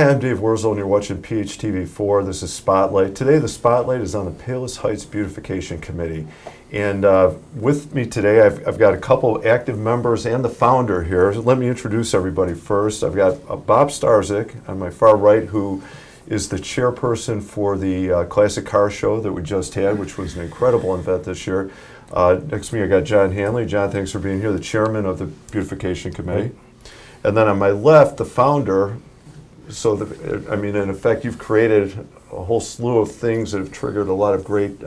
Hi, I'm Dave Wurzel, and you're watching PHTV4. This is Spotlight. Today, the Spotlight is on the Palos Heights Beautification Committee. And with me today, I've got a couple active members and the founder here. Let me introduce everybody first. I've got Bob Starzyk on my far right, who is the chairperson for the Classic Car Show that we just had, which was an incredible event this year. Next to me, I got John Hanley. John, thanks for being here, the chairman of the Beautification Committee. And then on my left, the founder. So, in effect, you've created a whole slew of things that have triggered a lot of great,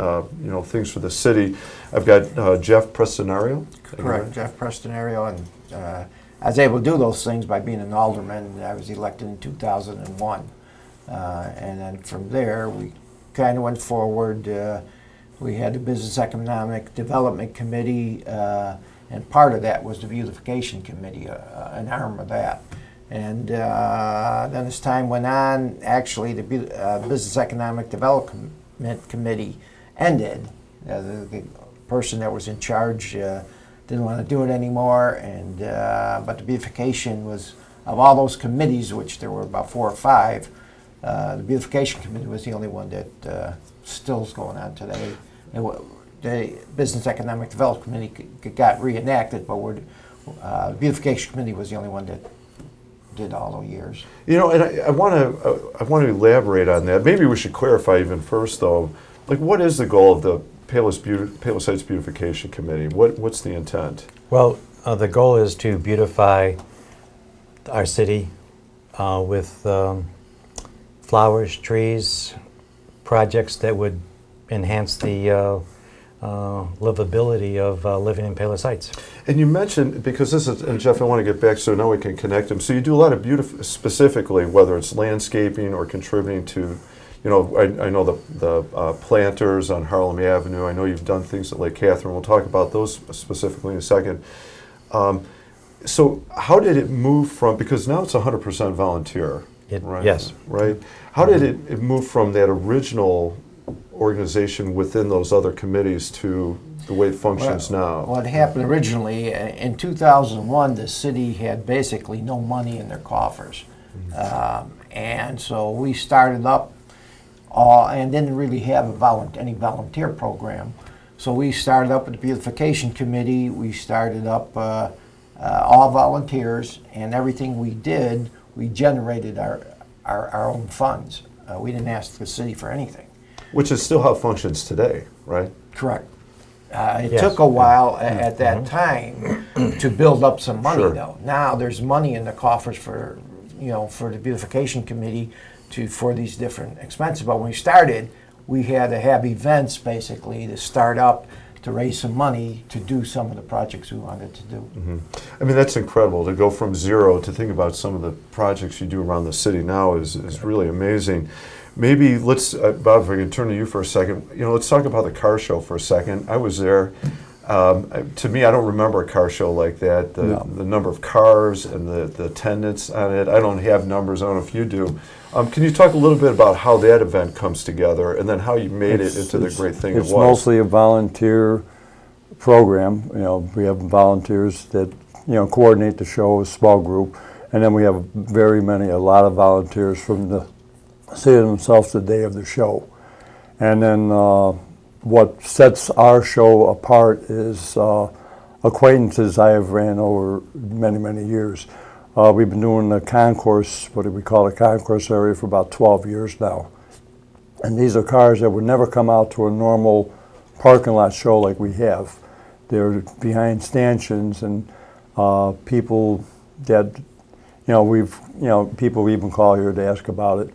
things for the city. I've got Jeff Prestanario. Correct, Jeff Prestanario, and I was able to do those things by being an alderman. I was elected in 2001, and then from there we kind of went forward. We had the Business Economic Development Committee, and part of that was the Beautification Committee, an arm of that. And then as time went on, actually the Business Economic Development Committee ended. The person that was in charge didn't want to do it anymore, and but the Beautification was, of all those committees, which there were about 4 or 5, the Beautification Committee was the only one that still is going on today. The Business Economic Development Committee got reenacted, but the Beautification Committee was the only one that did all the years. And I want to elaborate on that. Maybe we should clarify even first, though. Like, what is the goal of the Palos Heights Beautification Committee? What's the intent? Well, the goal is to beautify our city with flowers, trees, projects that would enhance the livability of living in Palos Heights. And you mentioned, because this is, and Jeff, I want to get back so now we can connect them. So you do a lot of specifically, whether it's landscaping or contributing to, I know the planters on Harlem Avenue. I know you've done things at Lake Catherine. We'll talk about those specifically in a second. So how did it move from, because now it's 100% volunteer, right? Yes. Right? How did it move from that original organization within those other committees to the way it functions now? What happened originally, in 2001, the city had basically no money in their coffers. And so we started up and didn't really have any volunteer program. So we started up with the Beautification Committee. We started up all volunteers, and everything we did, we generated our own funds. We didn't ask the city for anything. Which is still how it functions today, right? Correct. It took a while at that time to build up some money, though. Now there's money in the coffers for the Beautification Committee for these different expenses. But when we started, we had to have events basically to start up to raise some money to do some of the projects we wanted to do. Mm-hmm. I mean, that's incredible to go from zero to think about some of the projects you do around the city now is really amazing. Maybe let's, Bob, if I can turn to you for a second. Let's talk about the car show for a second. I was there. To me, I don't remember a car show like that. The number of cars and the attendance on it. I don't have numbers. I don't know if you do. Can you talk a little bit about how that event comes together and then how you made it into the great thing it was? It's mostly a volunteer program. We have volunteers that coordinate the show, a small group, and then we have a lot of volunteers from the city themselves the day of the show. And then what sets our show apart is acquaintances I have ran over many, many years. We've been doing the concourse, what do we call a concourse area, for about 12 years now. And these are cars that would never come out to a normal parking lot show like we have. They're behind stanchions, and people that, people even call here to ask about it.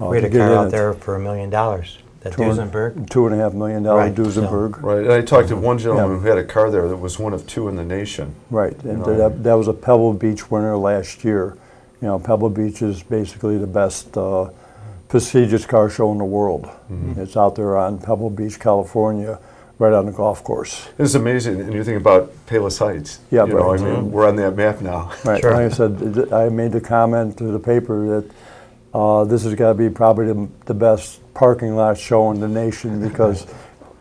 We had a car out there for $1 million. That Duesenberg? $2.5 million Duesenberg. Right, and I talked to one gentleman who had a car there that was one of 2 in the nation. Right, and that was a Pebble Beach winner last year. Pebble Beach is basically the best prestigious car show in the world. Mm-hmm. It's out there on Pebble Beach, California, right on the golf course. It's amazing, and you think about Palos Heights. Yeah, right. I mean, we're on that map now. Right, sure. Like I said, I made the comment to the paper that this has got to be probably the best parking lot show in the nation, because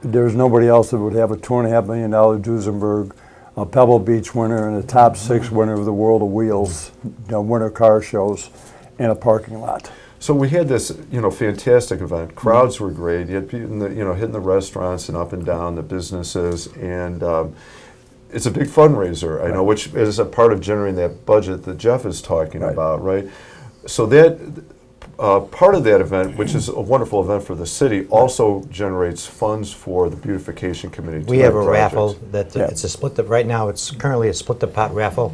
there's nobody else that would have a $2.5 million Duesenberg, a Pebble Beach winner, and a top 6 winner of the World of Wheels, winter car shows, and a parking lot. So we had this, fantastic event. Crowds were great. You had people, hitting the restaurants and up and down the businesses, and it's a big fundraiser. I know, which is a part of generating that budget that Jeff is talking about, right? So that part of that event, which is a wonderful event for the city, also generates funds for the beautification committee. We have a raffle that it's a split. Right now, it's currently a split the pot raffle,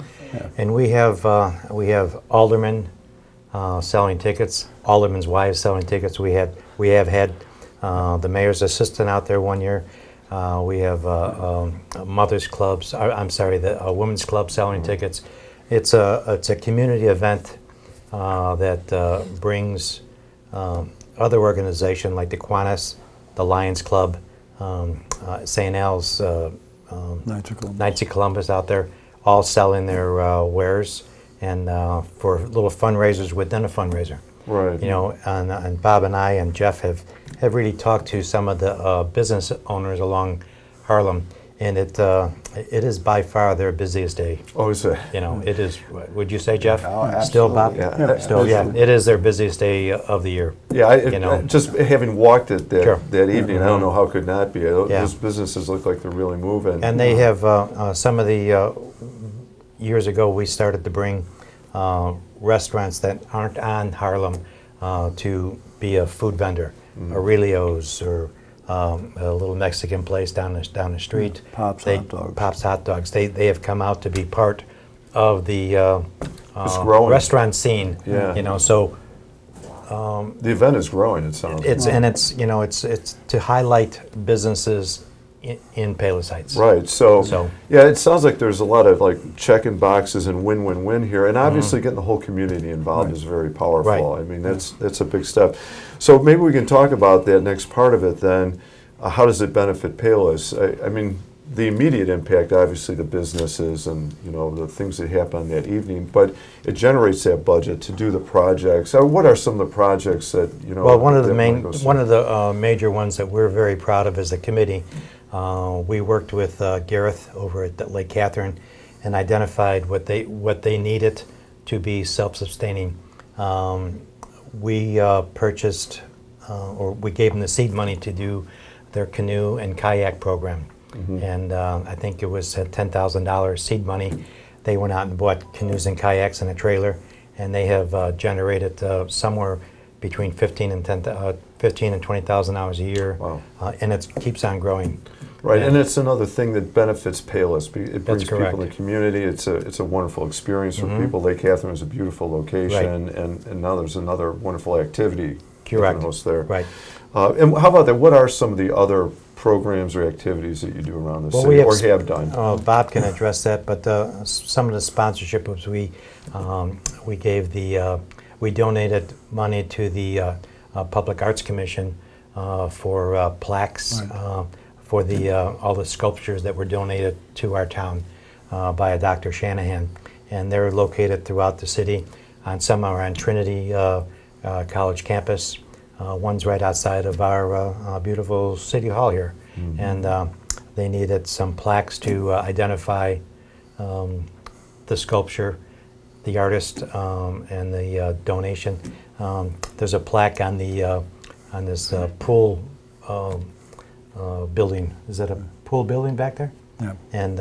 and we have aldermen selling tickets, aldermen's wives selling tickets. We have had the mayor's assistant out there one year. We have mothers clubs. I'm sorry, the women's club selling tickets. It's a community event that brings other organizations like the Kiwanis, the Lions Club, St. Al's, Knights of Columbus out there, all selling their wares and for little fundraisers within a fundraiser. Right. And Bob and I and Jeff have really talked to some of the business owners along Harlem, and it is by far their busiest day. Oh, is it? It is. Would you say, Jeff? Oh, Still, Bob? Yeah. Still, yeah. It is their busiest day of the year. Yeah, just having walked it that evening, I don't know how it could not be. Yeah. Those businesses look like they're really moving. And they have some of the years ago we started to bring restaurants that aren't on Harlem to be a food vendor, Aurelio's or a little Mexican place down the street. Pop's Hot Dogs. Pop's Hot Dogs. They have come out to be part of the It's growing. restaurant scene. Yeah. So The event is growing, it sounds like. it's to highlight businesses in Palos Heights. Right. So, yeah, it sounds like there's a lot of checking boxes and win-win-win here, and obviously getting the whole community involved is very powerful. Right. I mean, that's a big step. So maybe we can talk about that next part of it then. How does it benefit Payless? I mean, the immediate impact, obviously, the businesses and the things that happen on that evening, but it generates that budget to do the projects. What are some of the projects that Well, one of that the major ones that we're very proud of as a committee. We worked with Gareth over at Lake Catherine and identified what they needed to be self-sustaining. We purchased or we gave them the seed money to do their canoe and kayak program. And I think it was $10,000 seed money. They went out and bought canoes and kayaks and a trailer, and they have generated somewhere between $15,000 and $20,000 a year. Wow. And it keeps on growing. Right, and it's another thing that benefits Payless. It brings correct. people in the community. It's a wonderful experience for people. Lake Catherine is a beautiful location, and now there's another wonderful activity Correct. host there. Right. And how about that? What are some of the other programs or activities that you do around the Well, city we or have done? Bob can address that, but some of the sponsorship was we donated money to the Public Arts Commission for plaques for all the sculptures that were donated to our town by a Dr. Shanahan, and they're located throughout the city. Some are on Trinity College campus. One's right outside of our beautiful city hall here, and they needed some plaques to identify the sculpture, the artist, and the donation. There's a plaque on this pool building. Is that a pool building back there? Yeah. And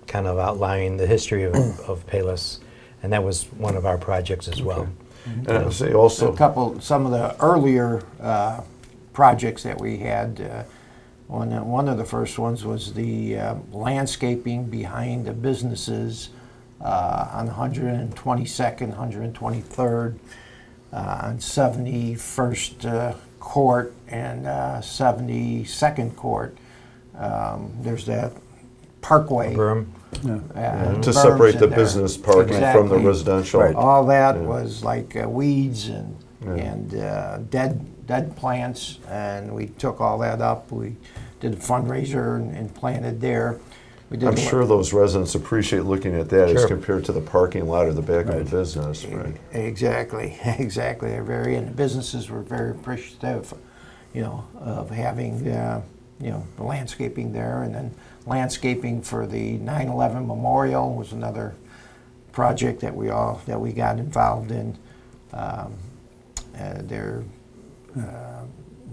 kind of outlining the history of Payless, and that was one of our projects as well. And I would say also, Some of the earlier projects that we had. One of the first ones was the landscaping behind the businesses on 122nd, 123rd, on 71st Court and 72nd Court. There's that parkway. Berm. to separate the business parking from the Exactly. residential. Right. All that Yeah. was like weeds and dead plants, and we took all that up. We did a fundraiser and planted there. We did I'm sure those residents appreciate looking at that as Sure. compared to the parking lot or the back of the business, right? Exactly. They're and the businesses were very appreciative, of having, the landscaping there, and then landscaping for the 9/11 memorial was another project that we got involved in. There,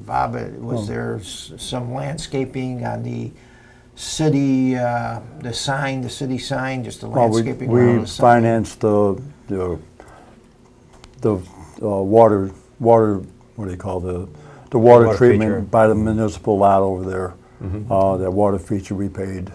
Bob, was there some landscaping on the city, the city sign, just the Well, landscaping around we the sign? financed the water, what do you call the water Water treatment feature. by the municipal lot over there. That water feature we paid,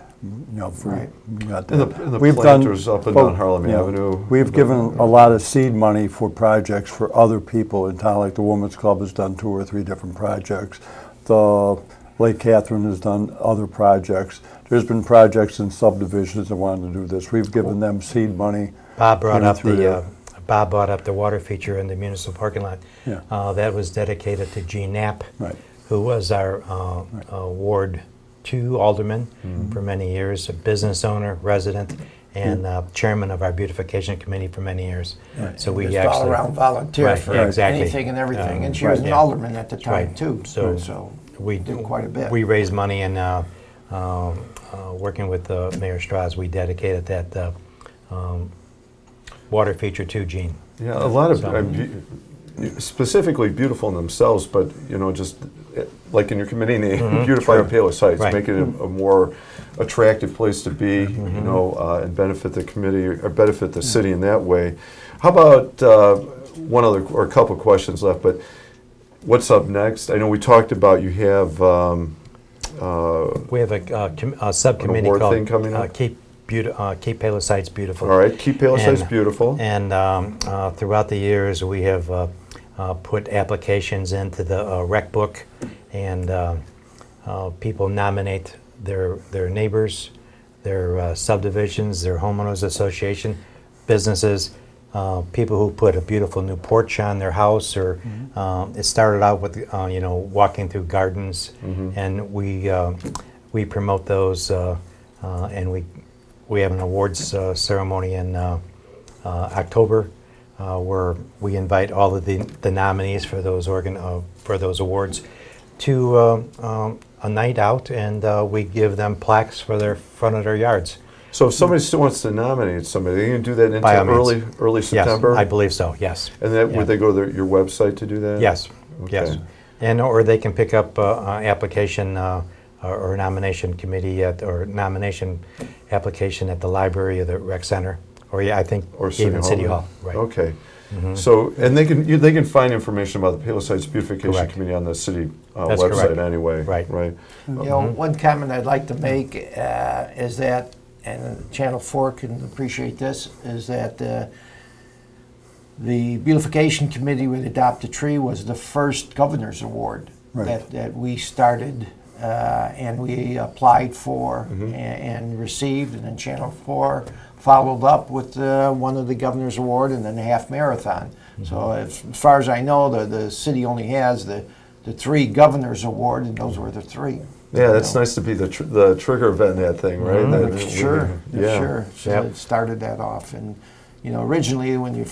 for. Right. We got And that. the We've planters up and well, down Harlem yeah, Avenue. We've given a lot of seed money for projects for other people in town, like the Women's Club has done 2 or 3 different projects. The Lake Catherine has done other projects. There's been projects in subdivisions that wanted to do this. We've given them seed money. Bob brought up through there. Bob brought up the water feature in the municipal parking lot. Yeah. That was dedicated to Gene Knapp, Right. who was our Ward 2 alderman for many years, a business owner, resident, and chairman of our beautification committee for many years. Right. So we Just actually all-around volunteer Right, for yeah, exactly. anything and everything. And she was an yeah. alderman at the time, Right. too. So we did quite a bit. We raised money, and working with Mayor Strauss, we dedicated that water feature to Gene. Yeah, a lot of, So- specifically beautiful in themselves, but, just like in your committee name, beautifying Palos Heights, Right. making it a more attractive place to be, and benefit the committee or benefit the city in that way. How about one other, or a couple questions left, but what's up next? I know we talked about you have We have a subcommittee award called thing coming up? Keep Palos Heights Beautiful. all right, keep Palos Heights And- beautiful. And throughout the years, we have put applications into the rec book, and people nominate their neighbors, their subdivisions, their homeowners association, businesses, people who put a beautiful new porch on their house, or it started out with walking through gardens, and we promote those, and we have an awards ceremony in October, where we invite all of the nominees for those awards to a night out, and we give them plaques for their front of their yards. So if somebody still wants to nominate somebody, they can do that By all until means. early September? Yes, I believe so. Yes. And then Yeah. would they go to your website to do that? Yes. Yes. Okay. And or they can pick up an application or nomination committee or nomination application at the library or the rec center, or I think Or even City maybe? Hall. Right. Okay. So, and they can find information about the Palos Heights Beautification Correct. Committee on the city That's website correct. anyway. Right. Right. One comment I'd like to make is that, and Channel 4 can appreciate this, is that the Beautification Committee with Adopt a Tree was the first Governor's Award Right. that we started and we applied for and received, and then Channel 4 followed up with one of the Governor's Award and then a half marathon. So as far as I know, the city only has the 3 Governor's Award, and those were the 3. Yeah, that's nice to be the trigger event in that thing, right? That- Sure, Yeah. sure. So Yep. it started that off, and originally when you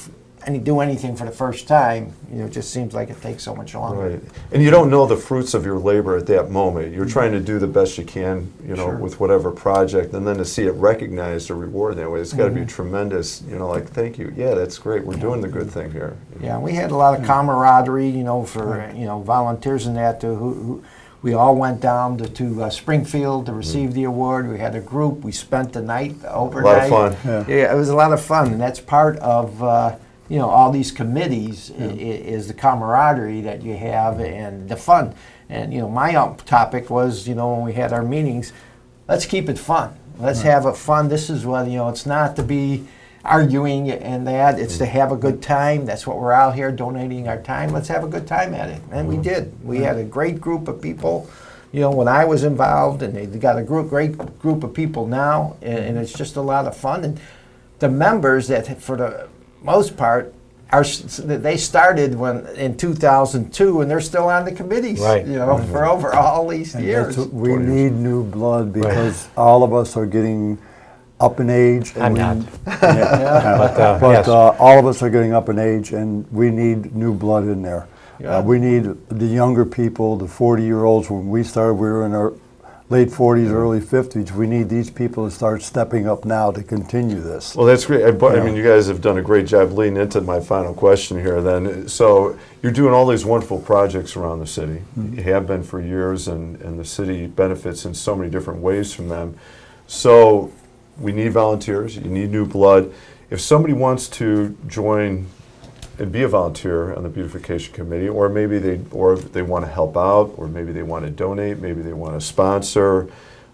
do anything for the first time, it just seems like it takes so much longer. Right. And you don't know the fruits of your labor at that moment. You're trying to do the best you can, Sure. with whatever project, and then to see it recognized or rewarded that way, it's got to be tremendous, like, thank you. Yeah, that's great. We're doing the good thing here. Yeah, we had a lot of camaraderie, for volunteers and that who we all went down to Springfield to receive the award. We had a group. We spent the night overnight. A lot of fun. Yeah. Yeah, it was a lot of fun, and that's part of all these committees is the camaraderie that you have and the fun. And my topic was when we had our meetings, let's keep it fun. Let's have it fun. This is what it's not to be arguing and that. It's to have a good time. That's what we're out here donating our time. Let's have a good time at it, and we did. We had a great group of people. When I was involved, and they got a great group of people now, and it's just a lot of fun. And the members that, for the most part, they started in 2002, and they're still on the committees. Right. For over all these And years. that's what we need new blood because all of us are getting up in age. I'm and not. But yes. all of us are getting up in age, and we need new blood in there. Yeah. We need the younger people, the 40-year-olds. When we started, we were in late 40s, early 50s. We need these people to start stepping up now to continue this. Well, that's great. I mean, you guys have done a great job leading into my final question here then. So you're doing all these wonderful projects around the city. You have been for years, and the city benefits in so many different ways from them. So we need volunteers. You need new blood. If somebody wants to join and be a volunteer on the beautification committee, or maybe they want to help out, or maybe they want to donate, maybe they want to sponsor,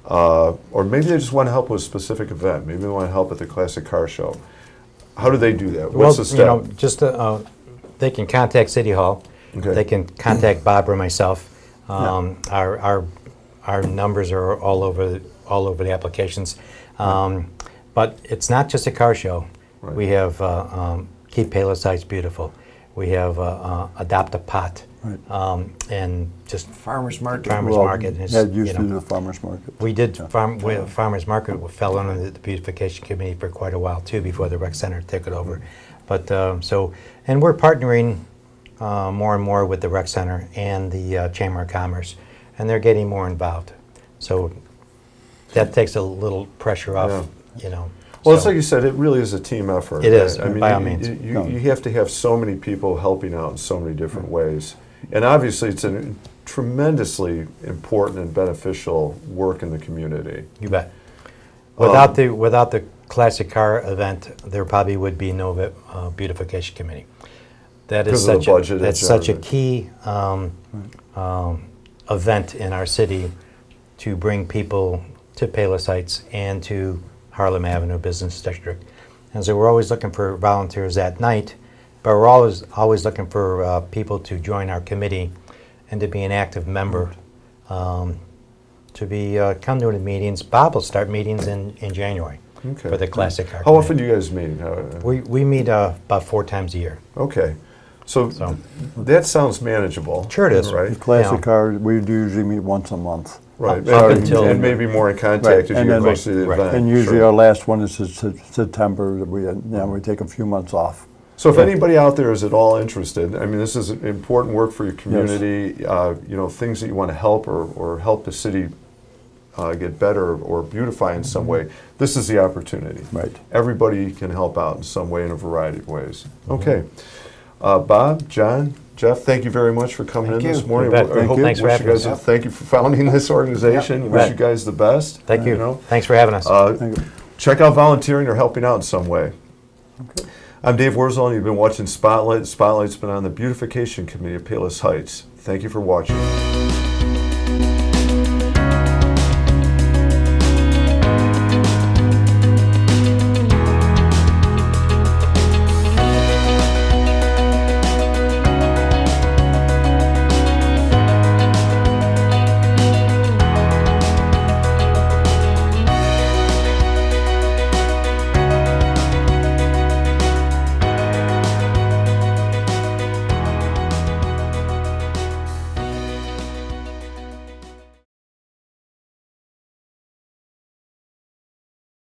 or maybe they just want to help with a specific event. Maybe they want to help at the classic car show. How do they do that? What's the step? You know, just they can contact City Hall. Okay. They can contact Bob or myself. Our numbers are all over the applications. But it's not just a car show. Right. We have Keep Payless Heights Beautiful. We have Adopt a Pot. Right. And just Farmers market. Farmers market. is, That used you to know, be the farmers market. we did farmers market fell under the beautification committee for quite a while too before the rec center took it over. But and we're partnering more and more with the rec center and the Chamber of Commerce, and they're getting more involved. So that takes a little pressure off, you know. Well, it's So like you said, it really is a team effort. It is, I mean, by all means. You have to have so many people helping out in so many different ways. And obviously, it's a tremendously important and beneficial work in the community. you bet. Without the classic car event, there probably would be no beautification committee. That is Because of the such budget, that's it's such a everything. key event in our city to bring people to Palos Heights and to Harlem Avenue Business District. And so we're always looking for volunteers at night, but we're always looking for people to join our committee and to be an active member, to be come to the meetings. Bob will start meetings in January for the Classic Car How Committee. often do you guys meet? We meet about 4 times a year. Okay. So that sounds manageable. Sure it is. The Right? classic Yeah. car, we usually meet once a month. Right. Up until- and maybe more in contact Right, as and you then- go to the Right. event. And usually Sure. our last one is September. We take a few months off. So if anybody out there is at all interested, I mean, this is important work for your community, you know, things that you want to help or help the city get better or beautify in some way, this is the opportunity. Right. Everybody can help out in some way in a variety of ways. Okay. Bob, John, Jeff, thank you very much for coming Thank in this you. morning. You bet. I hope Thanks for wish having you guys us. thank you for founding this organization. Yep. Wish Right. you guys the best. Thank you. know. Thanks for having us. Thank you. Check out volunteering or helping out in some way. I'm Dave Wurzel, and you've been watching Spotlight. Spotlight's been on the Beautification Committee of Palos Heights. Thank you for watching.